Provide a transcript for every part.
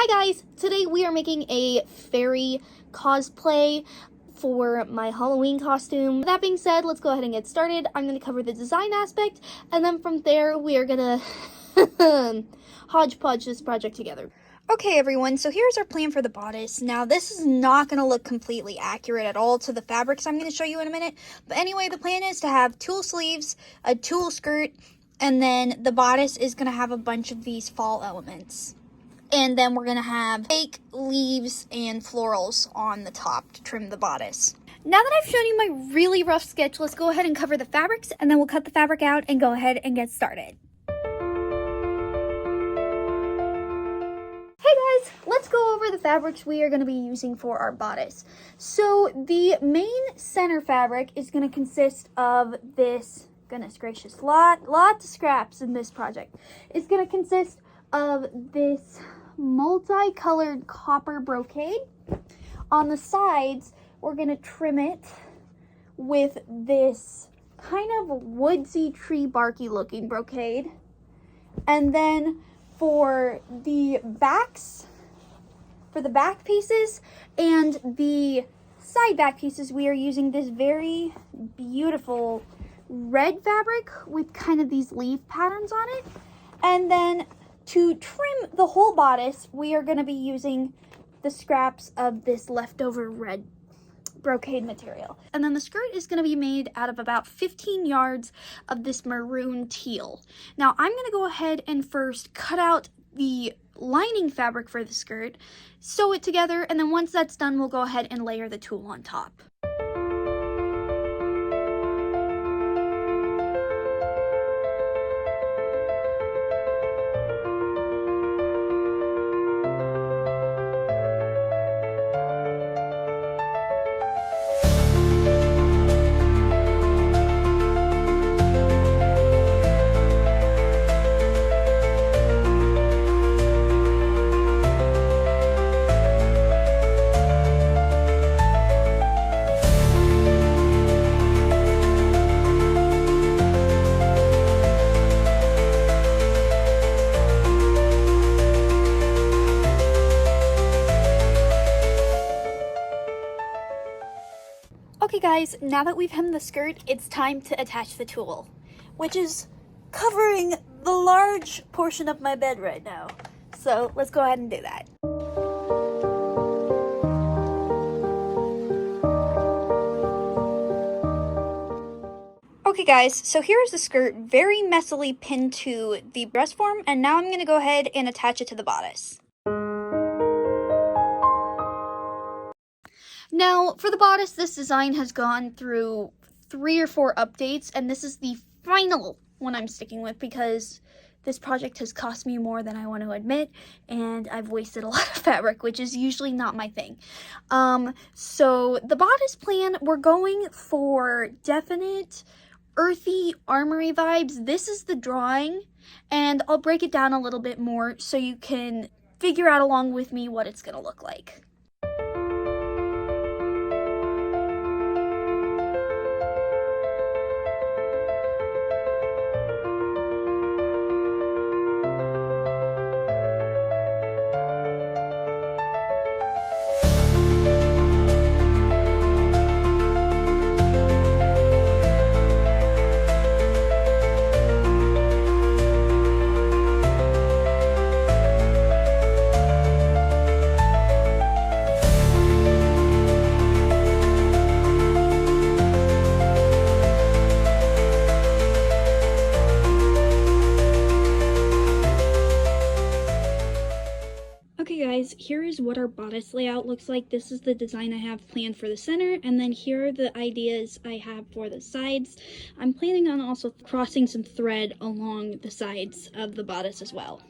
Hi guys! Today we are making a fairy cosplay for my Halloween costume. That being said, let's go ahead and get started. I'm going to cover the design aspect, and then from there we are going to hodgepodge this project together. Okay everyone, so here's our plan for the bodice. Now this is not going to look completely accurate at all to the fabrics I'm going to show you in a minute. But anyway, the plan is to have tulle sleeves, a tulle skirt, and then the bodice is going to have a bunch of these fall elements. And then we're going to have fake leaves and florals on the top to trim the bodice. Now that I've shown you my really rough sketch, let's go ahead and cover the fabrics, and then we'll cut the fabric out and go ahead and get started. Hey guys, let's go over the fabrics we are going to be using for our bodice. So the main center fabric is going to consist of this, goodness gracious, lots of scraps in this project. It's going to consist of this multicolored copper brocade. On the sides, we're going to trim it with this kind of woodsy, tree barky looking brocade. And then for the backs, for the back pieces and the side back pieces, we are using this very beautiful red fabric with kind of these leaf patterns on it. And then to trim the whole bodice, we are going to be using the scraps of this leftover red brocade material. And then the skirt is going to be made out of about 15 yards of this maroon teal. Now I'm going to go ahead and first cut out the lining fabric for the skirt, sew it together, and then once that's done, we'll go ahead and layer the tulle on top. Okay guys, now that we've hemmed the skirt, it's time to attach the tulle, which is covering the large portion of my bed right now. So let's go ahead and do that. Okay guys, so here's the skirt very messily pinned to the breast form, and now I'm going to go ahead and attach it to the bodice. Now, for the bodice, this design has gone through 3 or 4 updates, and this is the final one I'm sticking with because this project has cost me more than I want to admit, and I've wasted a lot of fabric, which is usually not my thing. So the bodice plan, we're going for definite earthy armory vibes. This is the drawing, and I'll break it down a little bit more so you can figure out along with me what it's going to look like. Here is what our bodice layout looks like. This is the design I have planned for the center, and then here are the ideas I have for the sides. I'm planning on also crossing some thread along the sides of the bodice as well.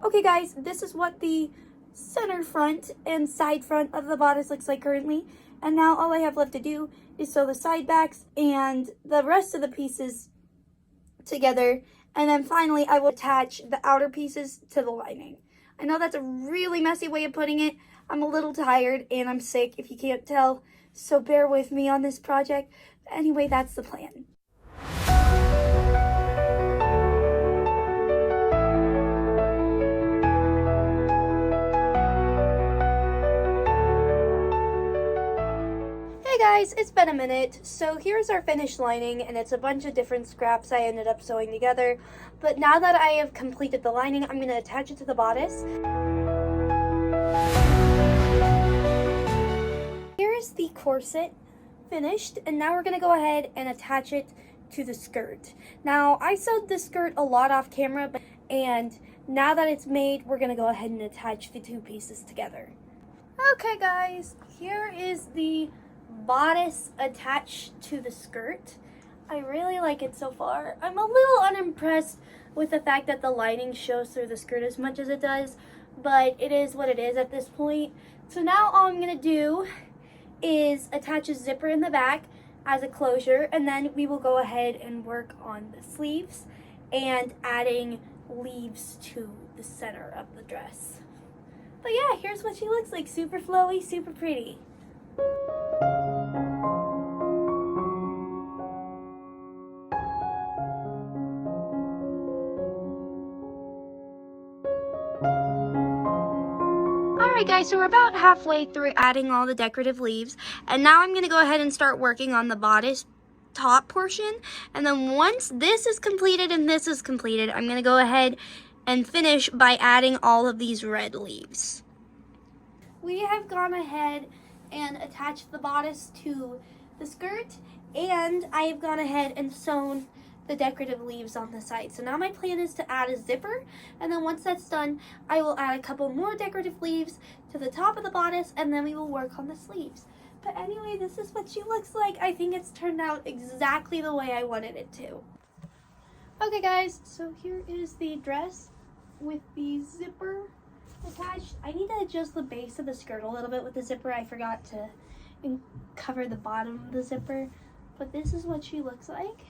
Okay guys, this is what the center front and side front of the bodice looks like currently. And now all I have left to do is sew the side backs and the rest of the pieces together, And then finally, I will attach the outer pieces to the lining. I know that's a really messy way of putting it. I'm a little tired and I'm sick, if you can't tell, so bear with me on this project. But anyway, that's the plan. Hey guys, it's been a minute. So here's our finished lining, and it's a bunch of different scraps I ended up sewing together. But now that I have completed the lining, I'm going to attach it to the bodice. Here's the corset finished, and now we're going to go ahead and attach it to the skirt. Now, I sewed the skirt a lot off camera, and now that it's made, we're going to go ahead and attach the two pieces together. Okay guys, here is the bodice attached to the skirt. I really like it so far. I'm a little unimpressed with the fact that the lining shows through the skirt as much as it does, but it is what it is at this point. So now all I'm going to do is attach a zipper in the back as a closure, and then we will go ahead and work on the sleeves and adding leaves to the center of the dress. But yeah, here's what she looks like. Super flowy, super pretty. Alright guys, so we're about halfway through adding all the decorative leaves, and now I'm going to go ahead and start working on the bodice top portion. And then once this is completed and this is completed, I'm going to go ahead and finish by adding all of these red leaves. We have gone ahead and attached the bodice to the skirt, and I have gone ahead and sewn the decorative leaves on the side. So now my plan is to add a zipper, and then once that's done, I will add a couple more decorative leaves to the top of the bodice, and then we will work on the sleeves. But anyway, this is what she looks like. I think it's turned out exactly the way I wanted it to. Okay guys, so here is the dress with the zipper attached. I need to adjust the base of the skirt a little bit with the zipper. I forgot to cover the bottom of the zipper, but this is what she looks like.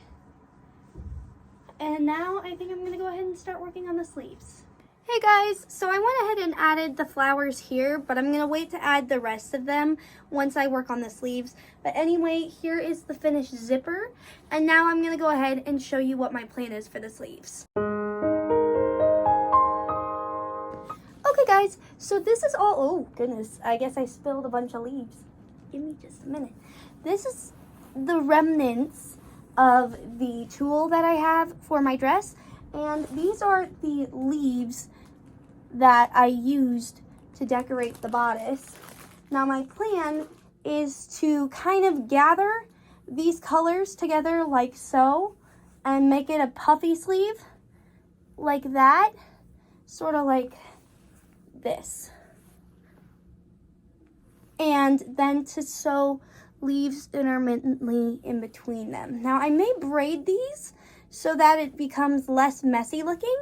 And now I think I'm going to go ahead and start working on the sleeves. Hey guys, so I went ahead and added the flowers here, but I'm going to wait to add the rest of them once I work on the sleeves. But anyway, here is the finished zipper, and now I'm going to go ahead and show you what my plan is for the sleeves. Okay guys, so this is all, oh goodness, I guess I spilled a bunch of leaves. Give me just a minute. This is the remnants of the tulle that I have for my dress, and these are the leaves that I used to decorate the bodice. Now my plan is to kind of gather these colors together like so and make it a puffy sleeve like that, sort of like this, and then to sew leaves intermittently in between them. Now I may braid these so that it becomes less messy looking,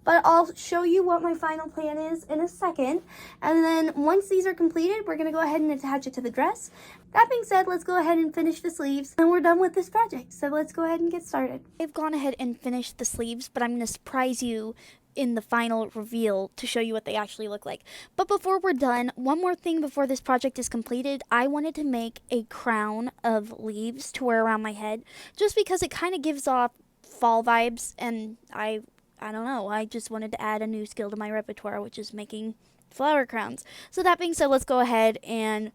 but I'll show you what my final plan is in a second. And then once these are completed, we're going to go ahead and attach it to the dress. That being said, let's go ahead and finish the sleeves, and we're done with this project. So let's go ahead and get started. I've gone ahead and finished the sleeves, but I'm going to surprise you in the final reveal to show you what they actually look like. But before we're done, one more thing before this project is completed. I wanted to make a crown of leaves to wear around my head, just because it kind of gives off fall vibes, and I don't know, I just wanted to add a new skill to my repertoire, which is making flower crowns. So that being said, let's go ahead and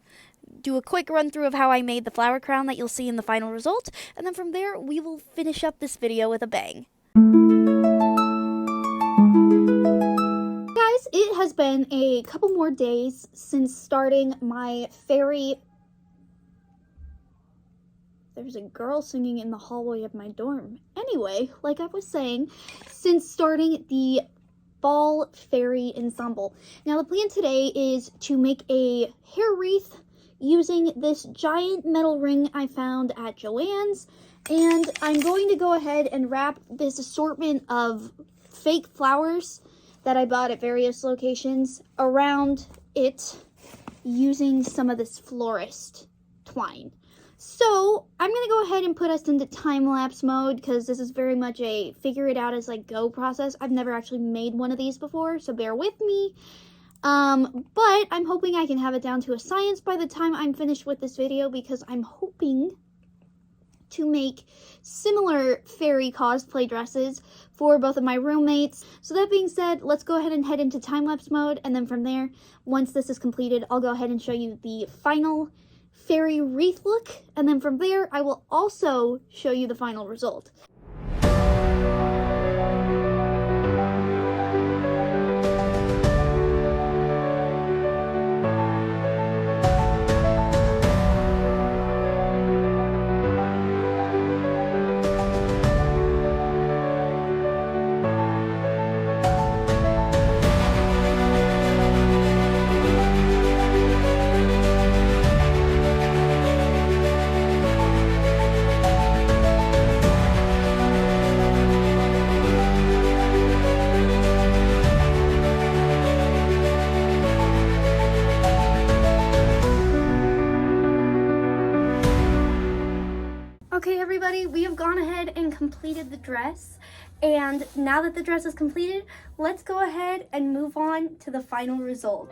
do a quick run through of how I made the flower crown that you'll see in the final result, and then from there we will finish up this video with a bang. Guys, it has been a couple more days since starting my fairy... There's a girl singing in the hallway of my dorm. Anyway, like I was saying, since starting the fall fairy ensemble. Now the plan today is to make a hair wreath using this giant metal ring I found at Joann's, and I'm going to go ahead and wrap this assortment of fake flowers that I bought at various locations around it using some of this florist twine. So I'm going to go ahead and put us into time-lapse mode because this is very much a figure it out as I go process. I've never actually made one of these before, so bear with me. But I'm hoping I can have it down to a science by the time I'm finished with this video because I'm hoping to make similar fairy cosplay dresses for both of my roommates. So that being said, let's go ahead and head into time-lapse mode, and then from there, once this is completed, I'll go ahead and show you the final fairy wreath look, and then from there, I will also show you the final result. Okay, everybody, we have gone ahead and completed the dress, and now that the dress is completed, let's go ahead and move on to the final result.